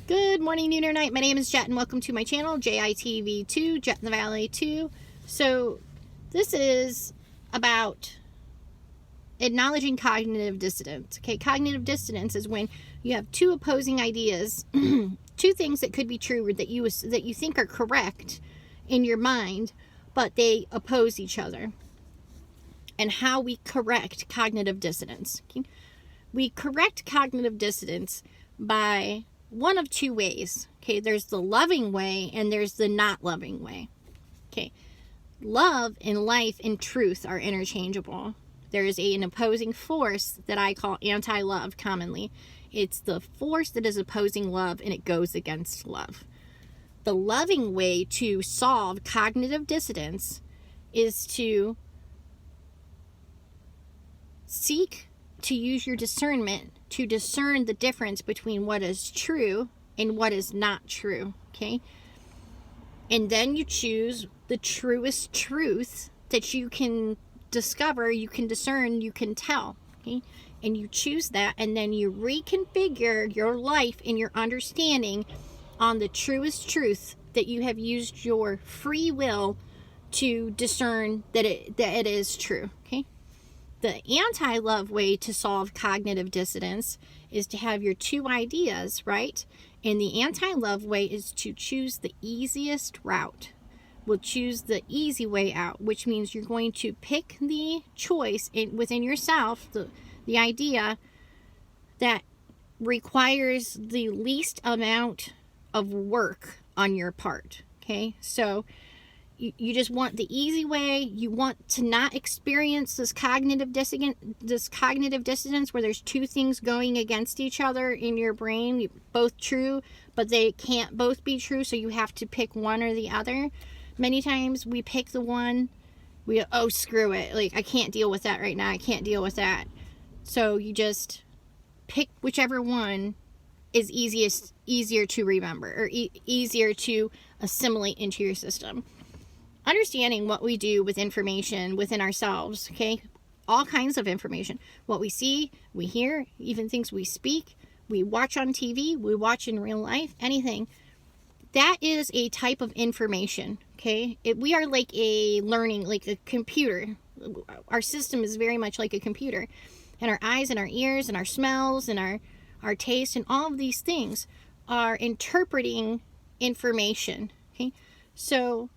Good morning, noon or night. My name is Jet, and welcome to my channel, JITV2, Jet in the Valley 2. So, this is about acknowledging cognitive dissonance. Okay, cognitive dissonance is when you have two opposing ideas, two things that could be true or that you think are correct in your mind, but they oppose each other. And how we correct cognitive dissonance. Okay? We correct cognitive dissonance by one of two ways. Okay, there's the loving way and there's the not loving way. Okay, love and life and truth are interchangeable. There is an opposing force that I call anti-love commonly. It's the force that is opposing love and it goes against love. The loving way to solve cognitive dissonance is to seek to use your discernment to discern the difference between what is true and what is not true, okay? And then you choose the truest truth that you can discover, you can discern, you can tell, okay? And you choose that, and then you reconfigure your life and your understanding on the truest truth that you have used your free will to discern that it is true, okay? The anti-love way to solve cognitive dissonance is to have your two ideas, right? And the anti-love way is to choose the easiest route. We'll choose the easy way out, which means you're going to pick the choice within yourself, the idea that requires the least amount of work on your part, okay? So you just want the easy way. You want to not experience this cognitive dissonance where there's two things going against each other in your brain, both true, but they can't both be true, so you have to pick one or the other. Many times we pick the one, screw it, like I can't deal with that right now, I can't deal with that. So you just pick whichever one is easier to remember or easier to assimilate into your system. Understanding what we do with information within ourselves, okay? All kinds of information. What we see, we hear, even things we speak, we watch on TV, we watch in real life, anything. That is a type of information, okay? We are like like a computer. Our system is very much like a computer. And our eyes and our ears and our smells and our taste and all of these things are interpreting information, okay? So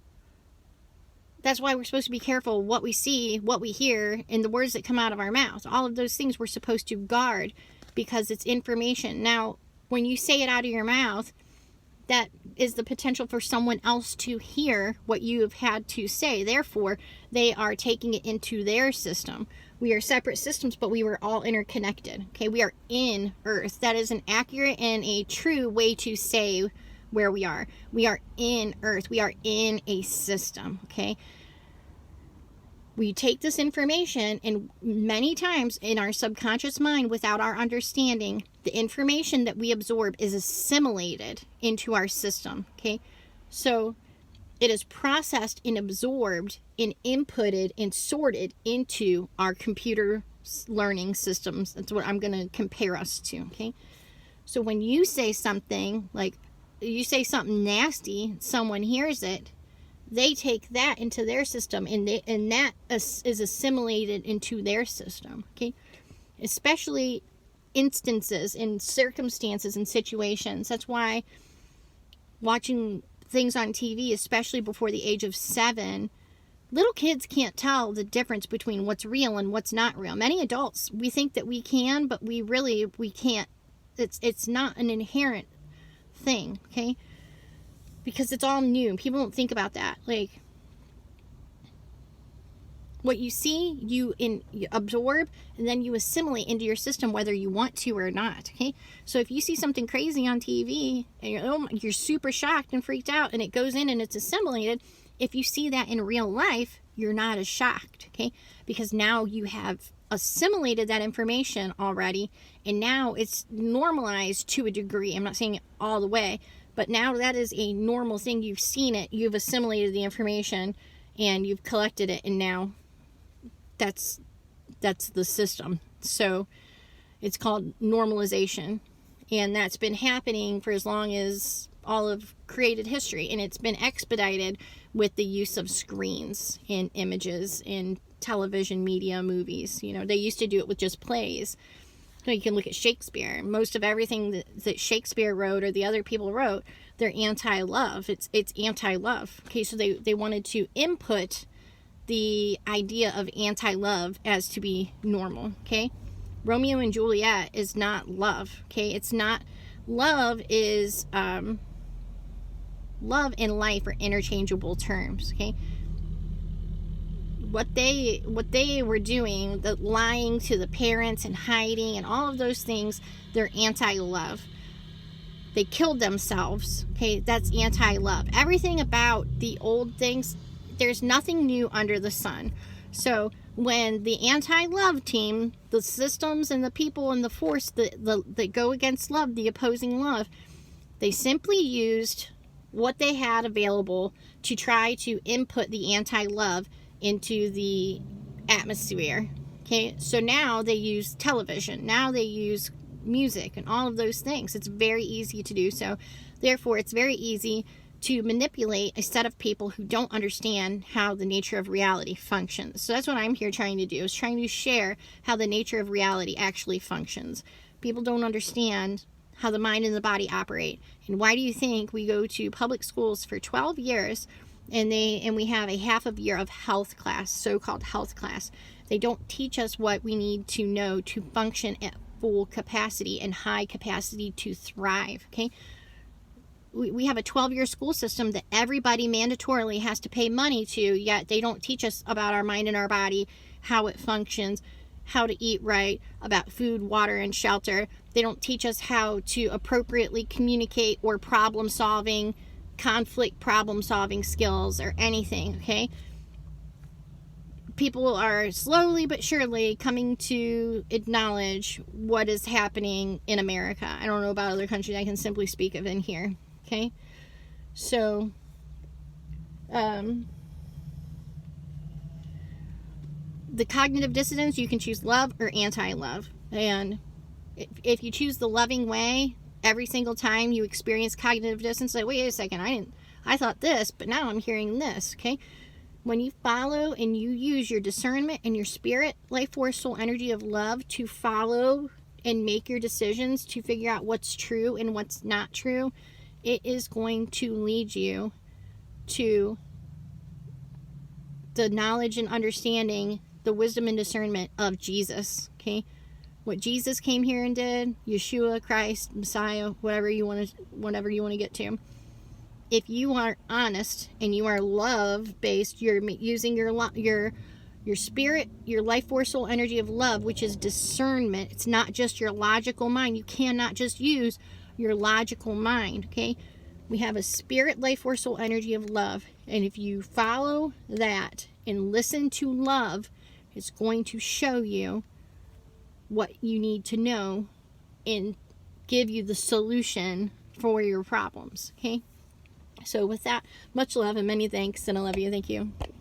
that's why we're supposed to be careful what we see, what we hear, and the words that come out of our mouth. All of those things we're supposed to guard because it's information. Now, when you say it out of your mouth, that is the potential for someone else to hear what you have had to say. Therefore, they are taking it into their system. We are separate systems, but we were all interconnected. Okay, we are in Earth. That is an accurate and a true way to say where we are. We are in Earth. We are in a system, okay? We take this information, and many times in our subconscious mind, without our understanding, the information that we absorb is assimilated into our system, okay? So it is processed and absorbed and inputted and sorted into our computer learning systems. That's what I'm going to compare us to, okay? So when you say something like, you say something nasty, someone hears it, they take that into their system, and that is assimilated into their system, okay? Especially instances and circumstances and situations. That's why watching things on TV, especially before the age of 7, little kids can't tell the difference between what's real and what's not real. Many adults, we think that we can, but we can't. It's not an inherent thing, okay? Because it's all new. People don't think about that. Like, what you see, you absorb, and then you assimilate into your system whether you want to or not, okay? So if you see something crazy on TV and you're super shocked and freaked out, and it goes in and it's assimilated, if you see that in real life, you're not as shocked, okay? Because now you have assimilated that information already, and now it's normalized to a degree. I'm not saying it all the way, but now that is a normal thing. You've seen it, you've assimilated the information, and you've collected it, and now that's the system. So it's called normalization. And that's been happening for as long as all of created history. And it's been expedited with the use of screens and images and television media, movies. You know, they used to do it with just plays. You can look at Shakespeare. Most of everything that Shakespeare wrote or the other people wrote, they're anti-love. It's anti-love. Okay, so they wanted to input the idea of anti-love as to be normal. Okay, Romeo and Juliet is not love. Okay, it's not. Love is love and life are interchangeable terms. Okay, what they were doing, the lying to the parents and hiding and all of those things, they're anti-love. They killed themselves. Okay, that's anti-love. Everything about the old things, there's nothing new under the sun. So when the anti-love team, the systems and the people and the force that go against love, the opposing love, they simply used what they had available to try to input the anti-love into the atmosphere. Okay, so now they use television, now they use music and all of those things. It's very easy to do so. Therefore, it's very easy to manipulate a set of people who don't understand how the nature of reality functions. So that's what I'm here trying to do, is trying to share how the nature of reality actually functions. People don't understand how the mind and the body operate. And why do you think we go to public schools for 12 years and we have a half of year of health class, so-called health class? They don't teach us what we need to know to function at full capacity and high capacity to thrive. Okay, we have a 12-year school system that everybody mandatorily has to pay money to, yet they don't teach us about our mind and our body, how it functions, how to eat right, about food, water, and shelter. They don't teach us how to appropriately communicate or conflict problem solving skills or anything. Okay, people are slowly but surely coming to acknowledge what is happening in America. I don't know about other countries. I can simply speak of in here. Okay, so the cognitive dissonance, you can choose love or anti-love. And if you choose the loving way, every single time you experience cognitive dissonance, like, wait a second, I thought this, but now I'm hearing this. Okay, when you follow and you use your discernment and your spirit, life force, soul energy of love to follow and make your decisions to figure out what's true and what's not true, it is going to lead you to the knowledge and understanding, the wisdom and discernment of Jesus. Okay, what Jesus came here and did, Yeshua, Christ, Messiah, whatever you want to get to. If you are honest and you are love based, you're using your spirit, your life force, soul energy of love, which is discernment. It's not just your logical mind. You cannot just use your logical mind. Okay, we have a spirit, life force, soul energy of love, and if you follow that and listen to love, it's going to show you what you need to know and give you the solution for your problems. Okay, so with that, much love and many thanks, and I love you. Thank you.